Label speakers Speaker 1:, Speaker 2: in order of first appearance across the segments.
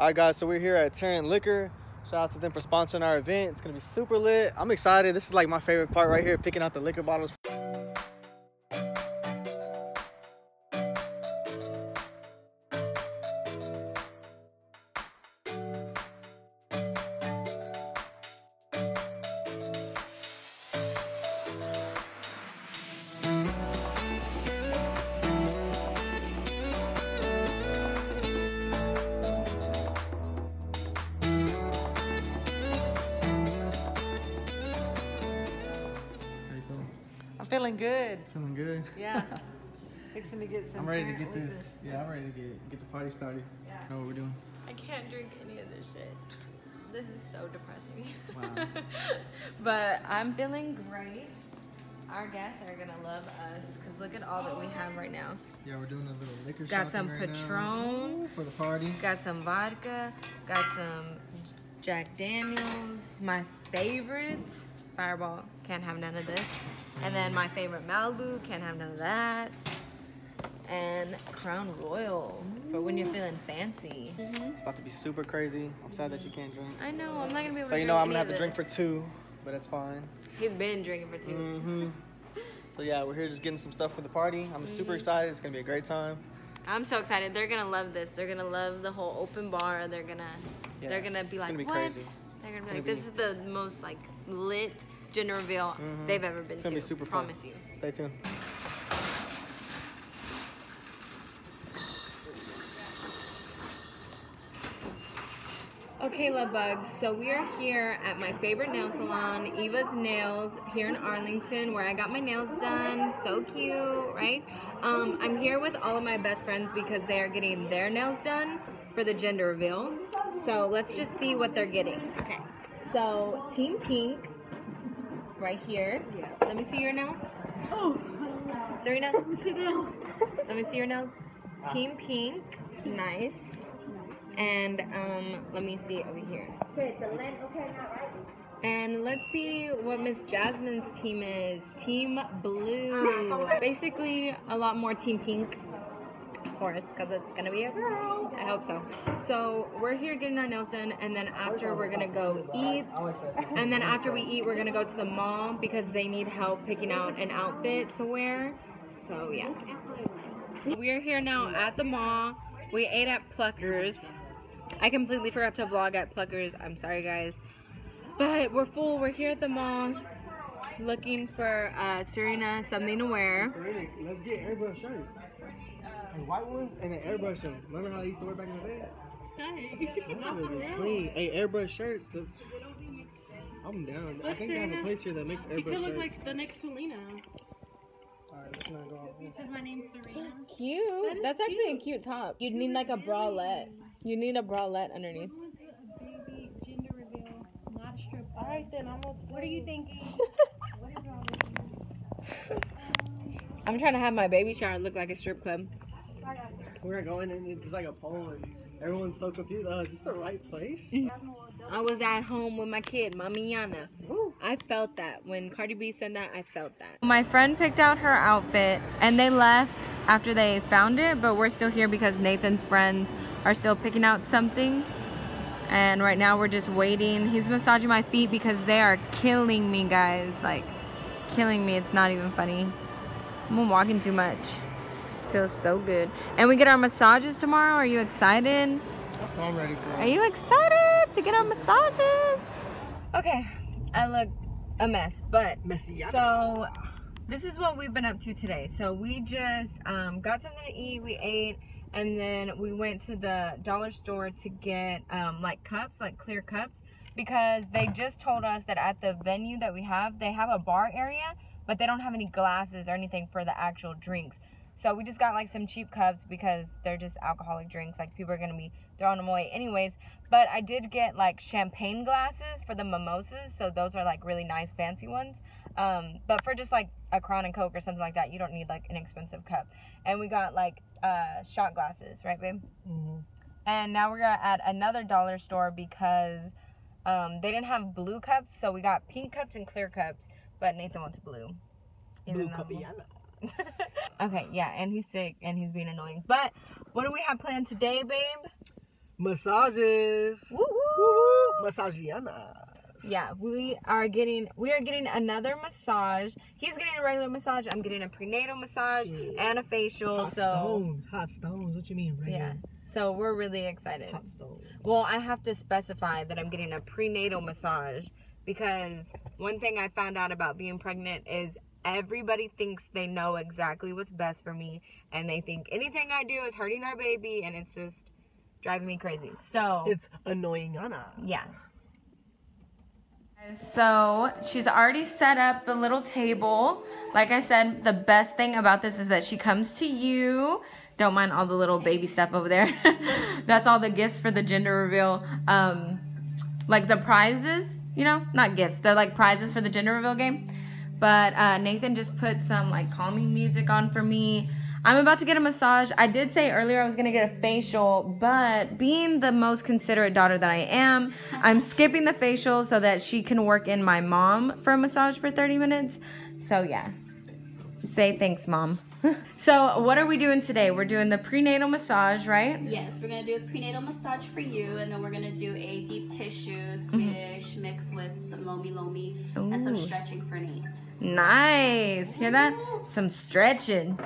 Speaker 1: Alright guys, so we're here at Terran Liquor. Shout out to them for sponsoring our event. It's gonna be super lit. I'm excited. This is like my favorite part right here, picking out the liquor bottles.
Speaker 2: Feeling good.
Speaker 1: Feeling good?
Speaker 2: Yeah. Fixing to get some.
Speaker 1: I'm ready to get this. Yeah, I'm ready to get the party started.
Speaker 2: Yeah.
Speaker 1: Know what we're doing.
Speaker 3: I can't drink any of this shit. This is so depressing.
Speaker 1: Wow.
Speaker 3: But I'm feeling great. Our guests are gonna love us because look at all that we have right now.
Speaker 1: Yeah, we're doing a little liquor
Speaker 3: Got some
Speaker 1: right
Speaker 3: Patron
Speaker 1: now for the party.
Speaker 3: Got some vodka. Got some Jack Daniels. My favorite, Fireball. Can't have none of this. And then my favorite Malibu. Can't have none of that. And Crown Royal for when you're feeling fancy.
Speaker 1: It's about to be super crazy. I'm sad that you can't drink.
Speaker 3: I know, I'm not gonna be able to drink.
Speaker 1: So you know I'm gonna have to drink for 2, but it's fine.
Speaker 3: He's been drinking for 2.
Speaker 1: So yeah, we're here just getting some stuff for the party. I'm super excited. It's gonna be a great time.
Speaker 3: I'm so excited. They're gonna love this. They're gonna love the whole open bar. They're gonna be like,
Speaker 1: be
Speaker 3: what?
Speaker 1: crazy.
Speaker 3: They're gonna be like, this is the most like lit gender reveal they've ever been to.
Speaker 1: It's gonna be super fun.
Speaker 3: Promise you.
Speaker 1: Stay tuned.
Speaker 3: Okay, love bugs. So we are here at my favorite nail salon, Eva's Nails, here in Arlington, where I got my nails done. So cute, right? I'm here with all of my best friends because they are getting their nails done for the gender reveal. So let's just see what they're getting. Okay. So Team Pink, right here. Yeah. Let me see your nails. Oh. Serena, let me see your nails. Let me see your nails. Team Pink, nice. And let me see over here. Okay, the lens okay now, right? And let's see what Miss Jasmine's team is. Team Blue. Basically, a lot more Team Pink. Of course, because it's gonna be a girl. I hope so. So we're here getting our nails done, and then after we're gonna go eat. And then after we eat, we're gonna go to the mall because they need help picking out an outfit to wear. So yeah. We're here now at the mall. We ate at Pluckers. I completely forgot to vlog at Pluckers. I'm sorry, guys. But we're full. We're here at the mall looking for Serena something to wear.
Speaker 1: Serena, let's get airbrush shirts. And white ones and then airbrush ones. Remember how I used to wear back in the day? That should be clean. Hey, airbrush shirts. That's. I'm down. Look, I think Serena, they have a place here that makes airbrush shirts. You could look like the next Selena. Alright, let's not go off.
Speaker 4: Because my name's Serena.
Speaker 3: Cute. That's actually a cute top. You'd need like a bralette. You need a bralette underneath.
Speaker 4: I want a baby gender reveal, not strip. Alright then, what are you thinking? What is all this?
Speaker 3: I'm trying to have my baby shower look like a strip club.
Speaker 1: We're gonna go in and it's like a pole and everyone's so confused. Is this the right place?
Speaker 3: I was at home with my kid, Mami Yana. I felt that. When Cardi B said that, I felt that. My friend picked out her outfit and they left after they found it, but we're still here because Nathan's friends are still picking out something. And right now we're just waiting. He's massaging my feet because they are killing me, guys. Like, killing me. It's not even funny. I'm walking too much. Feels so good. And we get our massages tomorrow. Are you excited?
Speaker 1: That's what I'm ready for.
Speaker 3: Are you excited to get our massages? Okay, I look a mess, but
Speaker 1: messy.
Speaker 3: So this is what we've been up to today. So we just got something to eat. We ate, and then we went to the dollar store to get like cups, like clear cups, because they just told us that at the venue that we have, they have a bar area, but they don't have any glasses or anything for the actual drinks. So we just got like some cheap cups because they're just alcoholic drinks. Like people are going to be throwing them away anyways. But I did get like champagne glasses for the mimosas. So those are like really nice fancy ones. But for just like a Crown and Coke or something like that, you don't need like an expensive cup. And we got like shot glasses, right babe? And now we're at another dollar store because they didn't have blue cups. So we got pink cups and clear cups. But Nathan wants blue.
Speaker 1: Blue cupiana.
Speaker 3: Okay, yeah, and he's sick and he's being annoying. But what do we have planned today, babe?
Speaker 1: Massages.
Speaker 3: Woo woo.
Speaker 1: Massagianas.
Speaker 3: Yeah, we are getting another massage. He's getting a regular massage. I'm getting a prenatal massage and a facial.
Speaker 1: Hot stones. What you mean, regular?
Speaker 3: Yeah. So we're really excited.
Speaker 1: Hot stones.
Speaker 3: Well, I have to specify that I'm getting a prenatal massage because one thing I found out about being pregnant is everybody thinks they know exactly what's best for me, and they think anything I do is hurting our baby, and it's just driving me crazy. So
Speaker 1: it's annoying, Anna.
Speaker 3: Yeah. So she's already set up the little table. Like I said, the best thing about this is that she comes to you. Don't mind all the little baby stuff over there. That's all the gifts for the gender reveal. Like the prizes, you know, not gifts. They're like prizes for the gender reveal game. But Nathan just put some like calming music on for me. I'm about to get a massage. I did say earlier I was going to get a facial, but being the most considerate daughter that I am, I'm skipping the facial so that she can work in my mom for a massage for 30 minutes. So yeah, say thanks, Mom. So what are we doing today? We're doing the prenatal massage, right?
Speaker 5: Yes, we're going to do a prenatal massage for you, and then we're going to do a deep tissue, Swedish, mixed with some lomi, and some stretching for Nate.
Speaker 3: Nice. Hear that? Some stretching.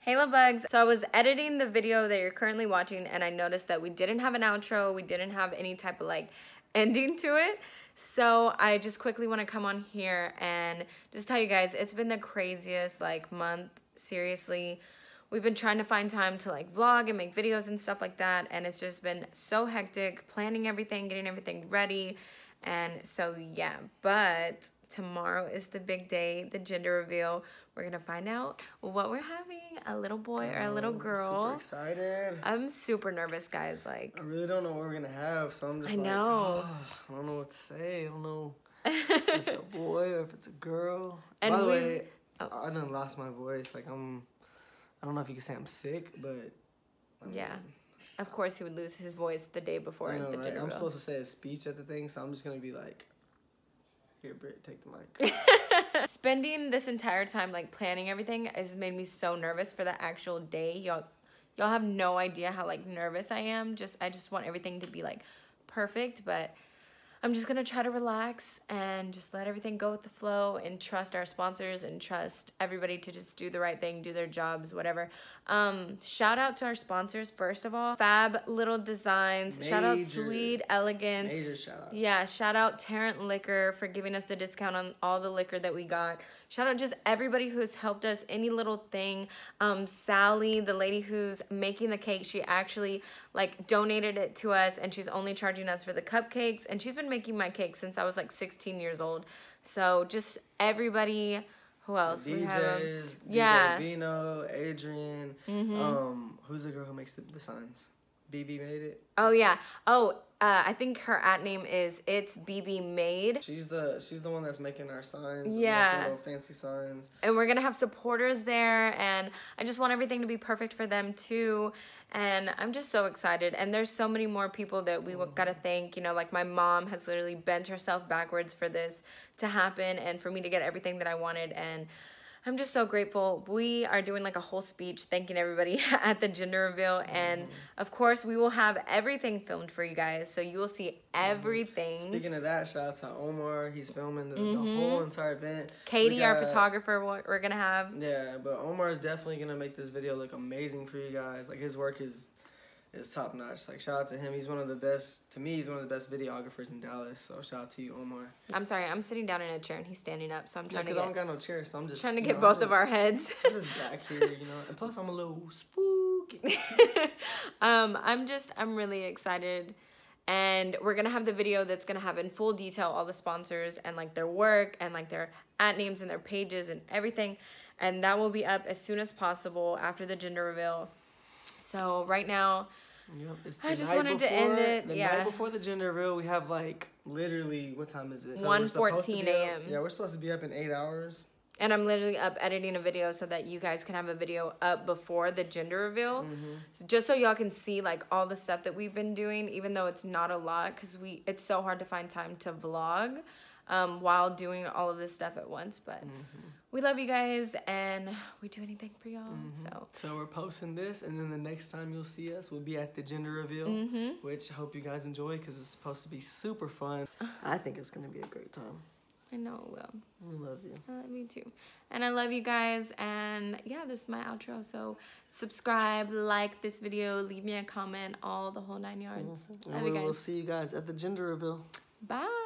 Speaker 3: Hey love bugs. So I was editing the video that you're currently watching and I noticed that we didn't have an outro. We didn't have any type of like ending to it. So I just quickly want to come on here and just tell you guys it's been the craziest like month. Seriously. We've been trying to find time to like vlog and make videos and stuff like that, and it's just been so hectic planning everything, getting everything ready. And so yeah, but tomorrow is the big day, the gender reveal. We're gonna find out what we're having, a little boy or a little girl.
Speaker 1: I'm super excited.
Speaker 3: I'm super nervous, guys. Like,
Speaker 1: I really don't know what we're gonna have, so I'm just
Speaker 3: I know.
Speaker 1: I don't know what to say. I don't know if it's a boy or if it's a girl.
Speaker 3: And
Speaker 1: by the way, I done lost my voice. Like I don't know if you can say I'm sick, but
Speaker 3: yeah. Of course, he would lose his voice the day before
Speaker 1: I know,
Speaker 3: the
Speaker 1: right?
Speaker 3: gender
Speaker 1: I'm
Speaker 3: reveal.
Speaker 1: supposed to say a speech at the thing, so I'm just gonna be like, "Here, Britt, take the mic."
Speaker 3: Spending this entire time like planning everything has made me so nervous for the actual day. Y'all have no idea how like nervous I am. I just want everything to be like perfect, but I'm just gonna try to relax and just let everything go with the flow and trust our sponsors and trust everybody to just do the right thing, do their jobs, whatever. Shout out to our sponsors, first of all. Fab Little Designs. Shout out Sweet Elegance.
Speaker 1: Major shout out.
Speaker 3: Yeah, shout out Tarrant Liquor for giving us the discount on all the liquor that we got. Shout out just everybody who's helped us, any little thing. Sally, the lady who's making the cake, she actually like donated it to us, and she's only charging us for the cupcakes, and she's been making my cake since I was like 16 years old. So just everybody. Who else?
Speaker 1: DJs,
Speaker 3: we have
Speaker 1: DJ Vino, Adrian. Who's the girl who makes the signs? BB made it.
Speaker 3: Oh yeah. Oh, I think her @name is It's BB Made.
Speaker 1: She's the one that's making our signs.
Speaker 3: Yeah.
Speaker 1: Little fancy signs.
Speaker 3: And we're gonna have supporters there, and I just want everything to be perfect for them too. And I'm just so excited. And there's so many more people that we gotta thank. You know, like my mom has literally bent herself backwards for this to happen and for me to get everything that I wanted. And I'm just so grateful. We are doing like a whole speech thanking everybody at the gender reveal. And of course, we will have everything filmed for you guys. So you will see everything.
Speaker 1: Speaking of that, shout out to Omar. He's filming the whole entire event.
Speaker 3: Katie, our photographer, we're going to have.
Speaker 1: Yeah, but Omar is definitely going to make this video look amazing for you guys. Like his work is is top notch. Like, shout out to him. He's one of the best, to me, he's one of the best videographers in Dallas. So shout out to you, Omar.
Speaker 3: I'm sorry, I'm sitting down in a chair and he's standing up, so I'm trying to
Speaker 1: because I don't got no chair, so I'm just
Speaker 3: trying to get both of our heads.
Speaker 1: I'm just back here, you know. And plus, I'm a little spooky.
Speaker 3: I'm really excited. And we're gonna have the video that's gonna have in full detail all the sponsors and like their work and like their ad names and their pages and everything. And that will be up as soon as possible after the gender reveal. So right now, I just wanted to end it.
Speaker 1: The night before the gender reveal, we have like literally, what time is it? So
Speaker 3: 1:14 a.m.
Speaker 1: Yeah, we're supposed to be up in 8 hours.
Speaker 3: And I'm literally up editing a video so that you guys can have a video up before the gender reveal. Just so y'all can see like all the stuff that we've been doing, even though it's not a lot, because it's so hard to find time to vlog while doing all of this stuff at once. But we love you guys and we do anything for y'all.
Speaker 1: So we're posting this, and then the next time you'll see us will be at the gender reveal, which I hope you guys enjoy because it's supposed to be super fun. I think it's going to be a great time.
Speaker 3: I know it will.
Speaker 1: I love you.
Speaker 3: I love you too. And I love you guys. And yeah, this is my outro. So subscribe, like this video, leave me a comment, all the whole 9 yards.
Speaker 1: And we will see you guys at the gender reveal.
Speaker 3: Bye.